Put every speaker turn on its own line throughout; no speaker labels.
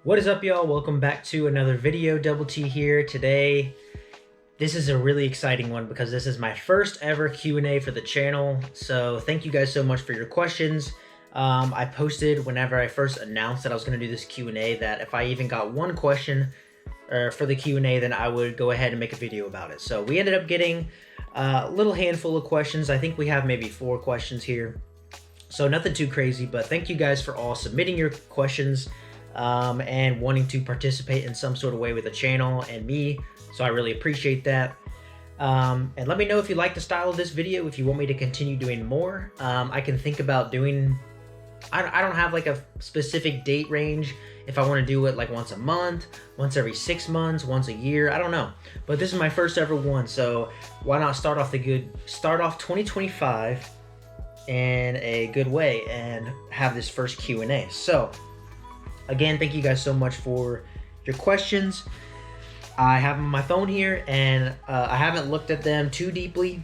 What is up, y'all? Welcome back to another video. Double T here. Today, this is a really exciting one because this is my first ever Q&A for the channel. So thank you guys so much for your questions. I posted whenever I first announced that I was going to do this Q&A that if I even got one question for the Q&A, then I would go ahead and make a video about it. So we ended up getting a little handful of questions. I think we have maybe 4 questions here. So nothing too crazy, but thank you guys for all submitting your questions and wanting to participate in some sort of way with the channel and me. So I really appreciate that. And let me know if you like the style of this video, if you want me to continue doing more. I can think about doing, I don't have like a specific date range. If I want to do it like once a month, once every 6 months, once a year, I don't know. But this is my first ever one, so why not start off 2025 in a good way and have this first Q&A. So again, thank you guys so much for your questions. I have them on my phone here, and I haven't looked at them too deeply,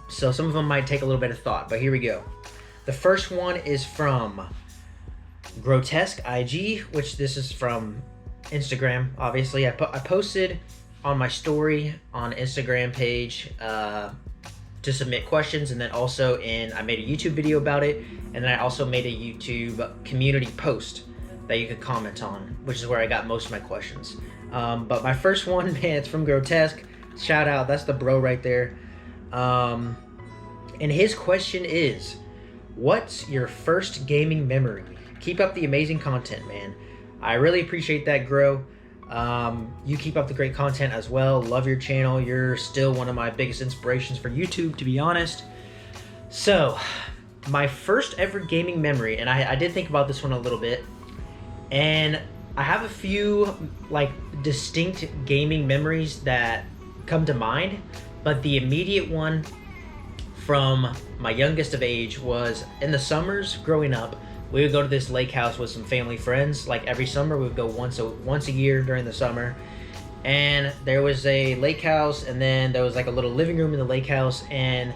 so some of them might take a little bit of thought, but here we go. The first one is from Grotesque IG, which this is from Instagram, obviously. I posted on my story on Instagram page to submit questions, and then also I made a YouTube video about it, and then I also made a YouTube community post that you could comment on, which is where I got most of my questions. But my first one, man, it's from Grotesque. Shout out, that's the bro right there. And his question is, what's your first gaming memory? Keep up the amazing content, man. I really appreciate that, Gro. You keep up the great content as well. Love your channel. You're still one of my biggest inspirations for YouTube, to be honest. So, my first ever gaming memory, and I did think about this one a little bit, and I have a few like distinct gaming memories that come to mind, but the immediate one from my youngest of age was in the summers growing up. We would go to this lake house with some family friends. Like every summer, we would go once a year during the summer. And there was a lake house, and then there was like a little living room in the lake house. And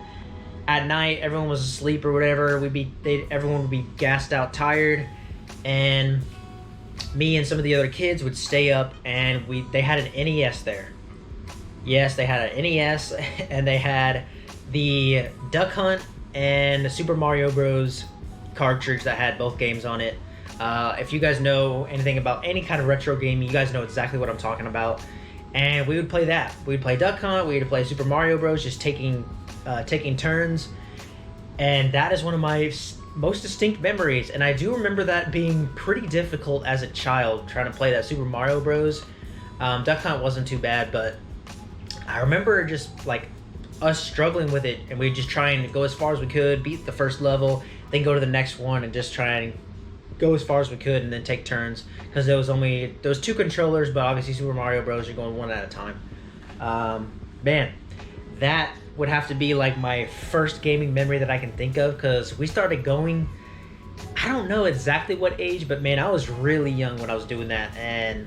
at night, everyone was asleep or whatever. Everyone would be gassed out, tired, and me and some of the other kids would stay up, and they had an NES there. Yes, they had an NES, and they had the Duck Hunt and the Super Mario Bros. Cartridge that had both games on it. If you guys know anything about any kind of retro game, you guys know exactly what I'm talking about. And we would play that. We'd play Duck Hunt, we would play Super Mario Bros. Just taking turns. And that is one of my most distinct memories. And I do remember that being pretty difficult as a child, trying to play that Super Mario Bros. Duck Hunt wasn't too bad, but I remember just like us struggling with it, and we'd just try and go as far as we could, beat the first level, then go to the next one and just try and go as far as we could, and then take turns, because there was 2 controllers, but obviously Super Mario Bros. You're going one at a time. Man, that would have to be like my first gaming memory that I can think of, because we started going, I don't know exactly what age, but man, I was really young when I was doing that. And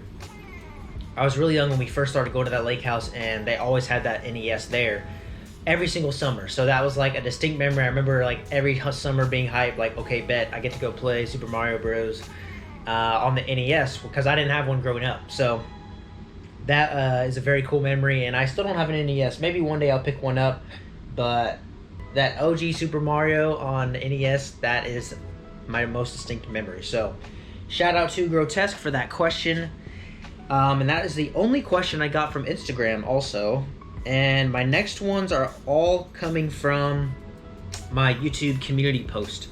I was really young when we first started going to that lake house, and they always had that NES there every single summer. So that was like a distinct memory. I remember like every summer being hyped, like, okay, bet I get to go play Super Mario Bros. On the NES, because I didn't have one growing up. So that is a very cool memory, and I still don't have an NES. Maybe one day I'll pick one up, but that OG Super Mario on NES, that is my most distinct memory. So shout out to Grotesque for that question. And that is the only question I got from Instagram also. And my next ones are all coming from my YouTube community post.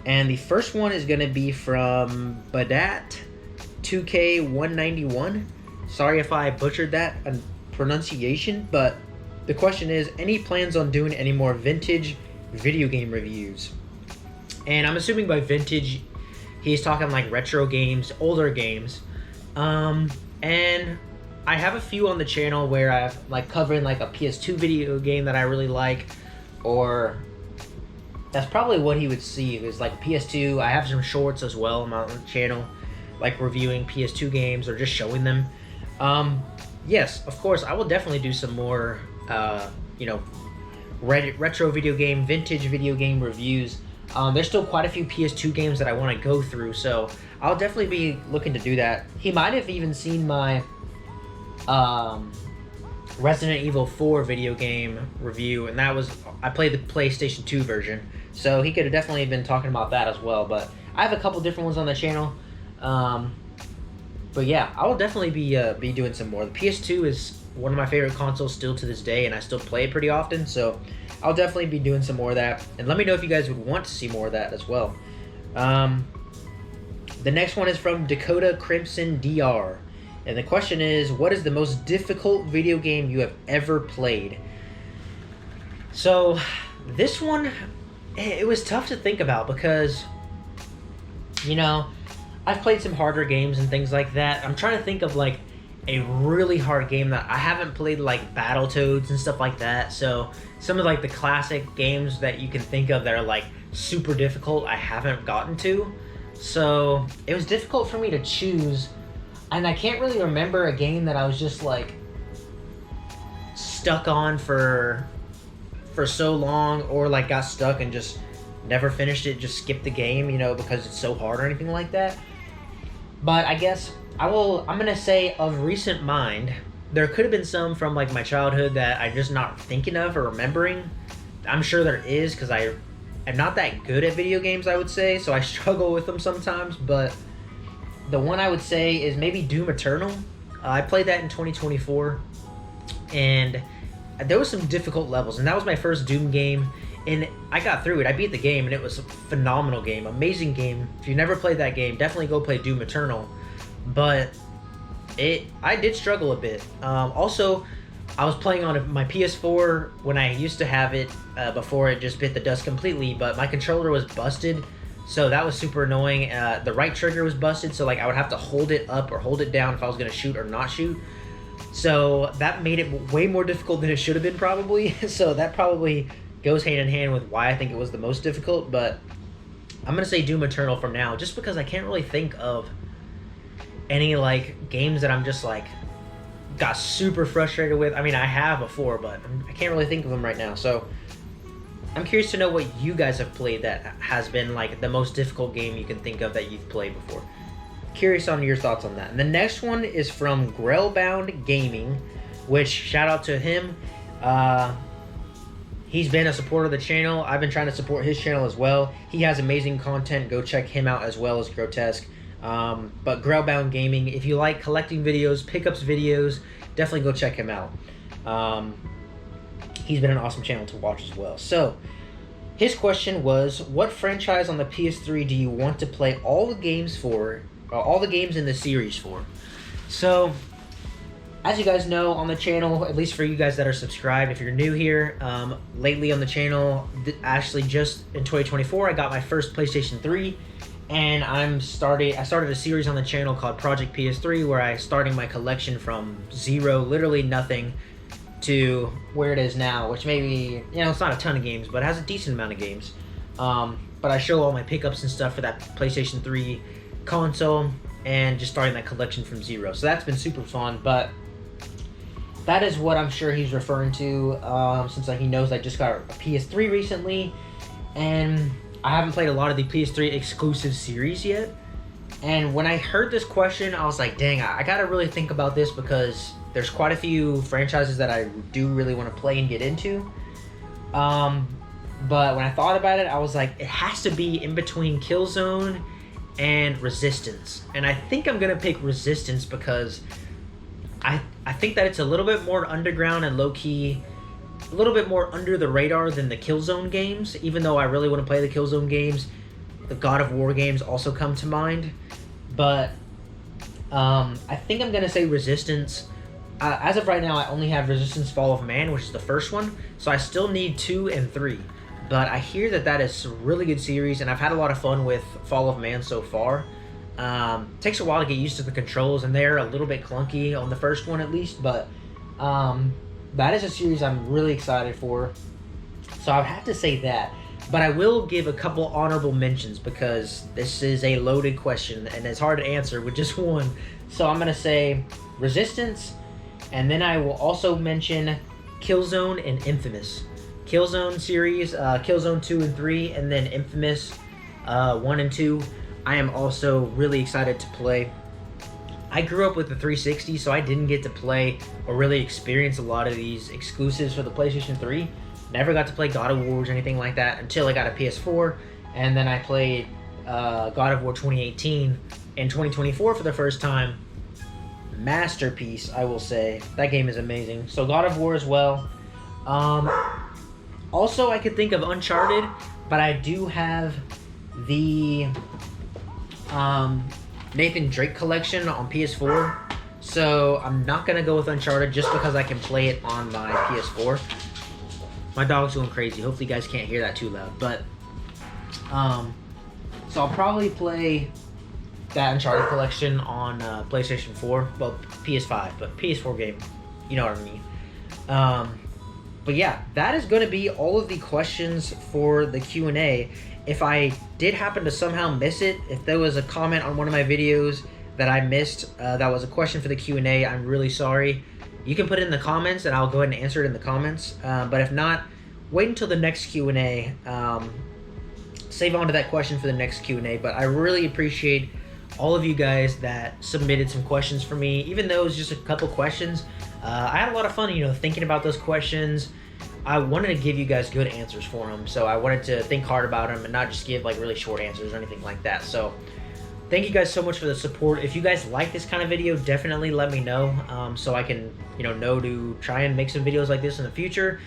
And the first one is going to be from Badat2K191. Sorry if I butchered that pronunciation, but the question is, any plans on doing any more vintage video game reviews? And I'm assuming by vintage, he's talking like retro games, older games. And I have a few on the channel where I've like covering like a PS2 video game that I really like, or that's probably what he would see, is like PS2. I have some shorts as well on my channel, like reviewing PS2 games or just showing them. Yes, of course, I will definitely do some more, retro video game, vintage video game reviews. There's still quite a few PS2 games that I want to go through, so I'll definitely be looking to do that. He might have even seen my Resident Evil 4 video game review, and that was, I played the PlayStation 2 version, so he could have definitely been talking about that as well. But I have a couple different ones on the channel. But yeah, I will definitely be doing some more. The PS2 is one of my favorite consoles still to this day, and I still play it pretty often, so I'll definitely be doing some more of that. And let me know if you guys would want to see more of that as well. The next one is from Dakota Crimson DR. And the question is, what is the most difficult video game you have ever played? So, this one, it was tough to think about because, you know, I've played some harder games and things like that. I'm trying to think of, like, a really hard game that I haven't played, like Battletoads and stuff like that. So, some of, like, the classic games that you can think of that are, like, super difficult, I haven't gotten to. So, it was difficult for me to choose. And I can't really remember a game that I was just like stuck on for so long, or like got stuck and just never finished it, just skipped the game, you know, because it's so hard or anything like that. But I guess I'm gonna say of recent mind, there could have been some from like my childhood that I'm just not thinking of or remembering. I'm sure there is, because I am not that good at video games, I would say, so I struggle with them sometimes. But the one I would say is maybe Doom Eternal. I played that in 2024, and there was some difficult levels, and that was my first Doom game, and I got through it. I beat the game, and it was a phenomenal game, amazing game. If you never played that game, definitely go play Doom Eternal. But I did struggle a bit. Also, I was playing on my PS4 when I used to have it before it just bit the dust completely, but my controller was busted. So that was super annoying. The right trigger was busted, so like I would have to hold it up or hold it down if I was going to shoot or not shoot. So that made it way more difficult than it should have been, probably. So that probably goes hand in hand with why I think it was the most difficult. But I'm going to say Doom Eternal for now, just because I can't really think of any like games that I'm just like got super frustrated with. I mean, I have before, but I can't really think of them right now. So I'm curious to know what you guys have played that has been like the most difficult game you can think of that you've played before. Curious on your thoughts on that. And the next one is from Grellbound Gaming, which shout out to him. He's been a supporter of the channel. I've been trying to support his channel as well. He has amazing content. Go check him out as well as Grotesque. But Grellbound Gaming, if you like collecting videos, pickups videos, definitely go check him out. He's been an awesome channel to watch as well. So, his question was, what franchise on the PS3 do you want to play all the games for, or all the games in the series for? So, as you guys know on the channel, at least for you guys that are subscribed, if you're new here, lately on the channel, actually just in 2024, I got my first PlayStation 3, and I started a series on the channel called Project PS3, where I'm starting my collection from zero, literally nothing, to where it is now, which maybe, you know, it's not a ton of games, but it has a decent amount of games. But I show all my pickups and stuff for that PlayStation 3 console, and just starting that collection from zero. So that's been super fun, but that is what I'm sure he's referring to, since he knows I just got a PS3 recently, and I haven't played a lot of the PS3 exclusive series yet. And when I heard this question, I was like, dang, I gotta really think about this, because there's quite a few franchises that I do really want to play and get into. But when I thought about it, I was like, it has to be in between Killzone and Resistance. And I think I'm going to pick Resistance because I think that it's a little bit more underground and low-key, a little bit more under the radar than the Killzone games. Even though I really want to play the Killzone games, the God of War games also come to mind. But I think I'm going to say Resistance. As of right now, I only have Resistance Fall of Man, which is the first one, so I still need 2 and 3. But I hear that that is a really good series, and I've had a lot of fun with Fall of Man so far. Takes a while to get used to the controls, and they're a little bit clunky on the first one at least, but that is a series I'm really excited for. So I would have to say that. But I will give a couple honorable mentions, because this is a loaded question, and it's hard to answer with just one. So I'm going to say Resistance, and then I will also mention Killzone and Infamous. Killzone series, Killzone 2 and 3, and then Infamous 1 and 2. I am also really excited to play. I grew up with the 360, so I didn't get to play or really experience a lot of these exclusives for the PlayStation 3. Never got to play God of War or anything like that until I got a PS4, and then I played God of War 2018 in 2024 for the first time. Masterpiece, I will say. That game is amazing. So God of War as well. Also, I could think of Uncharted, but I do have the Nathan Drake collection on PS4, so I'm not gonna go with Uncharted just because I can play it on my PS4. My dog's going crazy. Hopefully you guys can't hear that too loud, but so I'll probably play that Uncharted collection on PlayStation 4, well, PS5, but PS4 game, you know what I mean. But yeah, that is going to be all of the questions for the Q&A. If I did happen to somehow miss it, if there was a comment on one of my videos that I missed that was a question for the Q&A, I'm really sorry. You can put it in the comments and I'll go ahead and answer it in the comments. But if not, wait until the next Q&A. Save on to that question for the next Q&A. But I really appreciate all of you guys that submitted some questions for me. Even though it was just a couple questions, I had a lot of fun, thinking about those questions. I wanted to give you guys good answers for them, so I wanted to think hard about them and not just give like really short answers or anything like that. So thank you guys so much for the support. If you guys like this kind of video, definitely let me know, so I can know to try and make some videos like this in the future.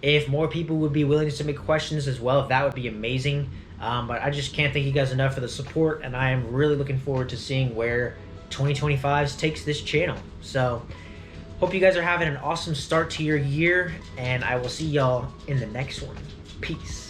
If more people would be willing to submit questions as well, that would be amazing. But I just can't thank you guys enough for the support, and I am really looking forward to seeing where 2025 takes this channel. So hope you guys are having an awesome start to your year, and I will see y'all in the next one. Peace.